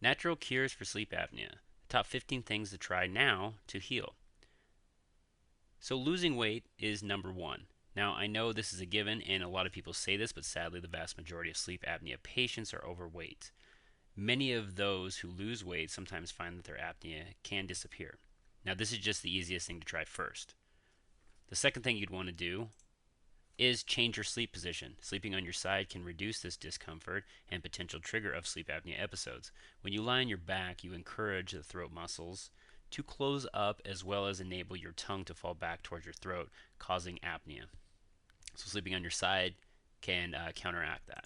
Natural cures for sleep apnea. Top 15 things to try now to heal. So, losing weight is number one. Now, I know this is a given, and a lot of people say this, but sadly, the vast majority of sleep apnea patients are overweight. Many of those who lose weight sometimes find that their apnea can disappear. Now, this is just the easiest thing to try first. The second thing you'd want to do is change your sleep position. Sleeping on your side can reduce this discomfort and potential trigger of sleep apnea episodes. When you lie on your back, you encourage the throat muscles to close up as well as enable your tongue to fall back towards your throat, causing apnea. So, sleeping on your side can counteract that.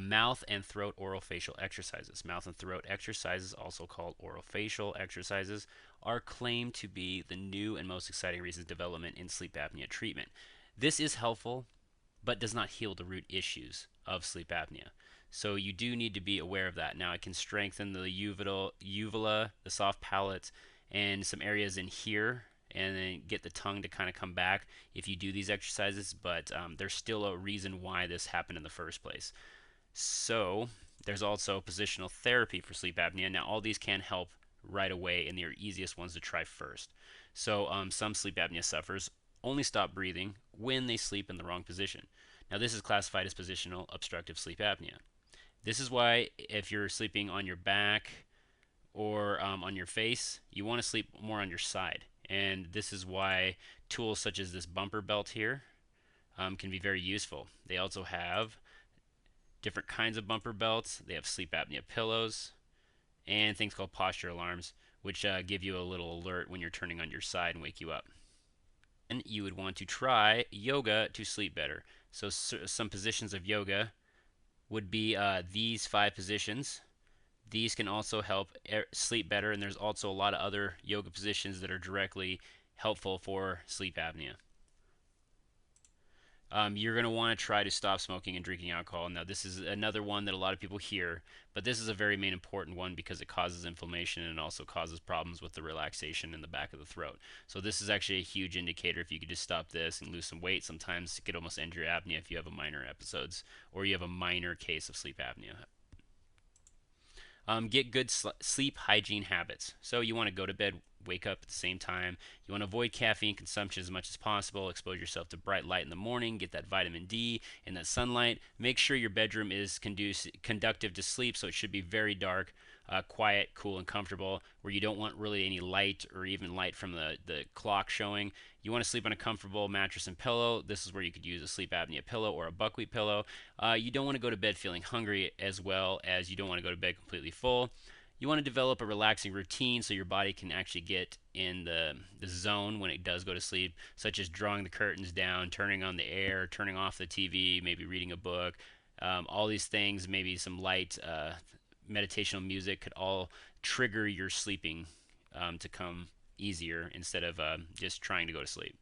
Mouth and throat orofacial exercises. Mouth and throat exercises, also called orofacial exercises, are claimed to be the new and most exciting recent development in sleep apnea treatment. This is helpful, but does not heal the root issues of sleep apnea. So you do need to be aware of that. Now, it can strengthen the uvula, the soft palate, and some areas in here, and then get the tongue to kind of come back if you do these exercises, but there's still a reason why this happened in the first place. So there's also positional therapy for sleep apnea. Now, all these can help right away, and they're easiest ones to try first. So some sleep apnea sufferers only stop breathing when they sleep in the wrong position. Now, this is classified as positional obstructive sleep apnea. This is why if you're sleeping on your back or on your face, you want to sleep more on your side. And this is why tools such as this bumper belt here can be very useful. They also have different kinds of bumper belts. They have sleep apnea pillows and things called posture alarms, which give you a little alert when you're turning on your side and wake you up. And you would want to try yoga to sleep better. So, some positions of yoga would be these 5 positions. These can also help sleep better, and there's also a lot of other yoga positions that are directly helpful for sleep apnea. You're going to want to try to stop smoking and drinking alcohol. Now, this is another one that a lot of people hear, but this is a very main important one because it causes inflammation and also causes problems with the relaxation in the back of the throat. So this is actually a huge indicator. If you could just stop this and lose some weight, sometimes it could almost end your apnea if you have a minor episodes or you have a minor case of sleep apnea. Get good sleep hygiene habits. So you want to go to bed, wake up at the same time. You want to avoid caffeine consumption as much as possible. Expose yourself to bright light in the morning. Get that vitamin D and that sunlight. Make sure your bedroom is conductive to sleep, so it should be very dark, quiet, cool, and comfortable, where you don't want really any light or even light from the clock showing. You want to sleep on a comfortable mattress and pillow. This is where you could use a sleep apnea pillow or a buckwheat pillow. You don't want to go to bed feeling hungry, as well as you don't want to go to bed completely full. You want to develop a relaxing routine so your body can actually get in the zone when it does go to sleep, such as drawing the curtains down, turning on the air, turning off the TV, maybe reading a book. All these things, maybe some light meditational music, could all trigger your sleeping to come easier instead of just trying to go to sleep.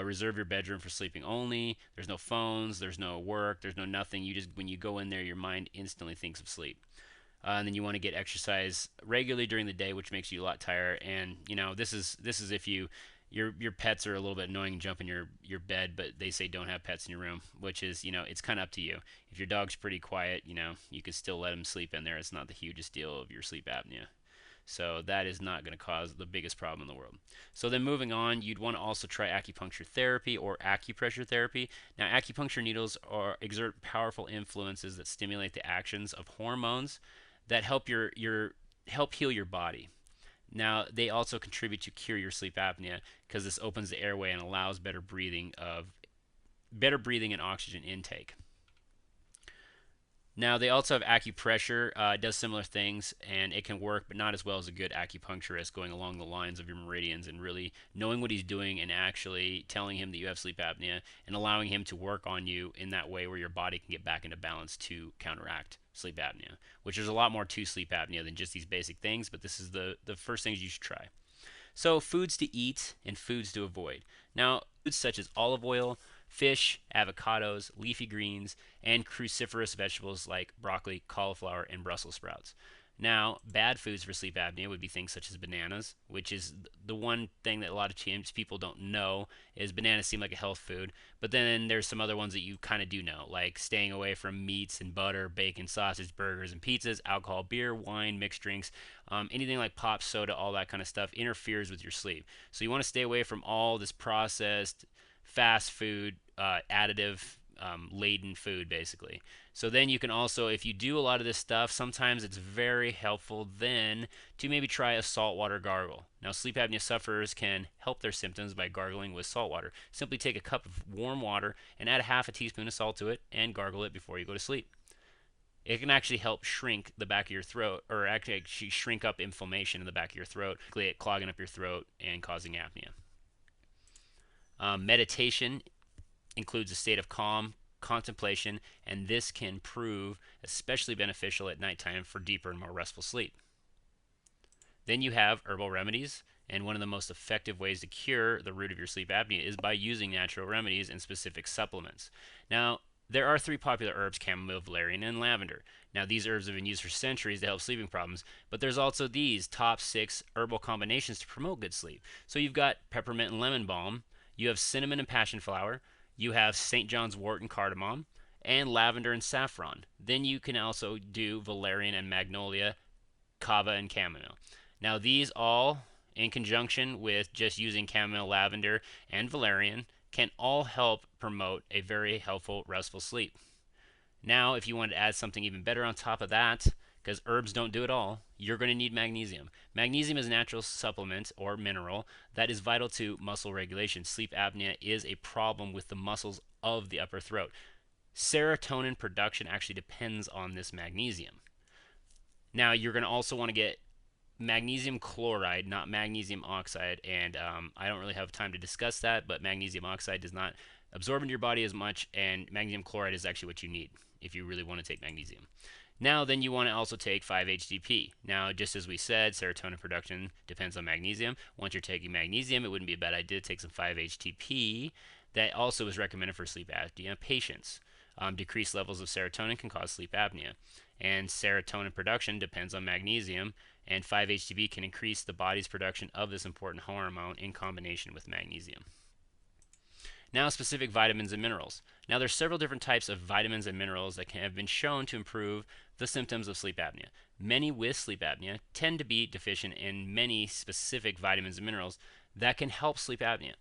Reserve your bedroom for sleeping only. There's no phones, there's no work, there's no nothing. You just, when you go in there, your mind instantly thinks of sleep. And then you want to get exercise regularly during the day, which makes you a lot tired. And this is if your pets are a little bit annoying and jump in your bed, but they say don't have pets in your room, which is, it's kind of up to you. If your dog's pretty quiet, you can still let him sleep in there. It's not the hugest deal of your sleep apnea. So that is not going to cause the biggest problem in the world. So then moving on, you'd want to also try acupuncture therapy or acupressure therapy. Now, acupuncture needles exert powerful influences that stimulate the actions of hormones that help heal your body. Now, they also contribute to cure your sleep apnea because this opens the airway and allows better breathing and oxygen intake. Now, they also have acupressure. It does similar things, and it can work, but not as well as a good acupuncturist going along the lines of your meridians and really knowing what he's doing and actually telling him that you have sleep apnea and allowing him to work on you in that way where your body can get back into balance to counteract sleep apnea, which there's a lot more to sleep apnea than just these basic things, but this is the first things you should try. So, foods to eat and foods to avoid. Now, foods such as olive oil, fish, avocados, leafy greens, and cruciferous vegetables like broccoli, cauliflower, and Brussels sprouts. Now, bad foods for sleep apnea would be things such as bananas, which is the one thing that a lot of times people don't know is bananas seem like a health food. But then there's some other ones that you kind of do know, like staying away from meats and butter, bacon, sausage, burgers, and pizzas, alcohol, beer, wine, mixed drinks, anything like pop, soda, all that kind of stuff interferes with your sleep. So you want to stay away from all this processed, fast food, additive laden food, basically. So then you can also, if you do a lot of this stuff, sometimes it's very helpful then to maybe try a saltwater gargle. Now, sleep apnea sufferers can help their symptoms by gargling with salt water. Simply take a cup of warm water and add a half a teaspoon of salt to it and gargle it before you go to sleep. It can actually help shrink the back of your throat, or actually shrink up inflammation in the back of your throat, clogging up your throat and causing apnea. Meditation includes a state of calm, contemplation, and this can prove especially beneficial at nighttime for deeper and more restful sleep. Then you have herbal remedies, and one of the most effective ways to cure the root of your sleep apnea is by using natural remedies and specific supplements. Now, there are 3 popular herbs: chamomile, valerian, and lavender. Now, these herbs have been used for centuries to help sleeping problems, but there's also these top 6 herbal combinations to promote good sleep. So you've got peppermint and lemon balm, you have cinnamon and passion flower, you have St. John's wort and cardamom, and lavender and saffron. Then you can also do valerian and magnolia, kava and chamomile. Now, these all, in conjunction with just using chamomile, lavender, and valerian, can all help promote a very helpful, restful sleep. Now, if you want to add something even better on top of that, because herbs don't do it all, you're going to need magnesium. Magnesium is a natural supplement or mineral that is vital to muscle regulation. Sleep apnea is a problem with the muscles of the upper throat. Serotonin production actually depends on this magnesium. Now, you're going to also want to get magnesium chloride, not magnesium oxide, and I don't really have time to discuss that, but magnesium oxide does not absorb into your body as much, and magnesium chloride is actually what you need if you really want to take magnesium. Now, then you want to also take 5-HTP. Now, just as we said, serotonin production depends on magnesium. Once you're taking magnesium, it wouldn't be a bad idea to take some 5-HTP. That also is recommended for sleep apnea patients. Decreased levels of serotonin can cause sleep apnea, and serotonin production depends on magnesium, and 5-HTP can increase the body's production of this important hormone in combination with magnesium. Now, specific vitamins and minerals. Now, there's several different types of vitamins and minerals that have been shown to improve the symptoms of sleep apnea. Many with sleep apnea tend to be deficient in many specific vitamins and minerals that can help sleep apnea.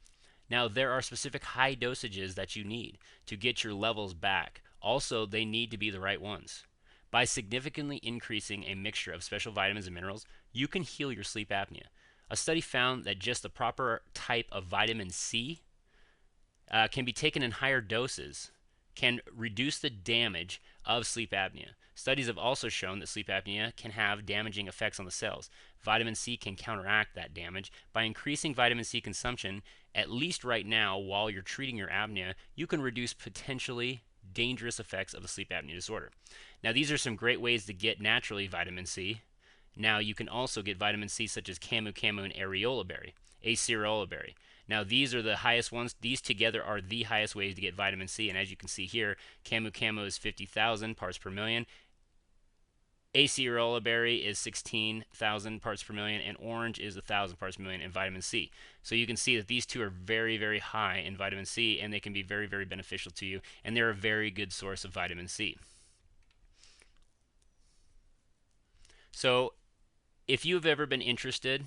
Now, there are specific high dosages that you need to get your levels back. Also, they need to be the right ones. By significantly increasing a mixture of special vitamins and minerals, you can heal your sleep apnea. A study found that just the proper type of vitamin C can be taken in higher doses, can reduce the damage of sleep apnea. Studies have also shown that sleep apnea can have damaging effects on the cells. Vitamin C can counteract that damage. By increasing vitamin C consumption, at least right now, while you're treating your apnea, you can reduce potentially dangerous effects of the sleep apnea disorder. Now, these are some great ways to get naturally vitamin C. Now, you can also get vitamin C such as camu and acerola berry. Now, these are the highest ones. These together are the highest ways to get vitamin C, and as you can see here, camu is 50,000 parts per million. Acerola berry is 16,000 parts per million, and orange is 1,000 parts per million in vitamin C. So you can see that these two are very, very high in vitamin C, and they can be very, very beneficial to you, and they're a very good source of vitamin C. So if you've ever been interested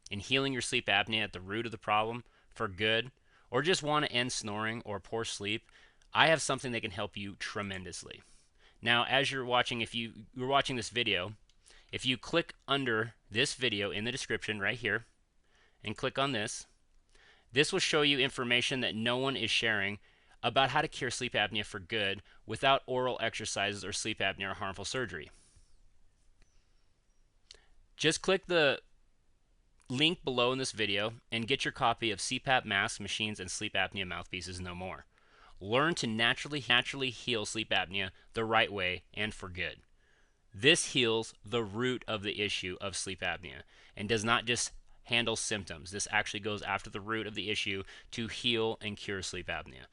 in healing your sleep apnea at the root of the problem for good, or just want to end snoring or poor sleep, I have something that can help you tremendously. Now, as you're watching, if you're watching this video, if you click under this video in the description right here and click on this, this will show you information that no one is sharing about how to cure sleep apnea for good without oral exercises or sleep apnea or harmful surgery. Just click the link below in this video and get your copy of CPAP masks, machines, and sleep apnea mouthpieces no more. Learn to naturally heal sleep apnea the right way and for good. This heals the root of the issue of sleep apnea and does not just handle symptoms. This actually goes after the root of the issue to heal and cure sleep apnea.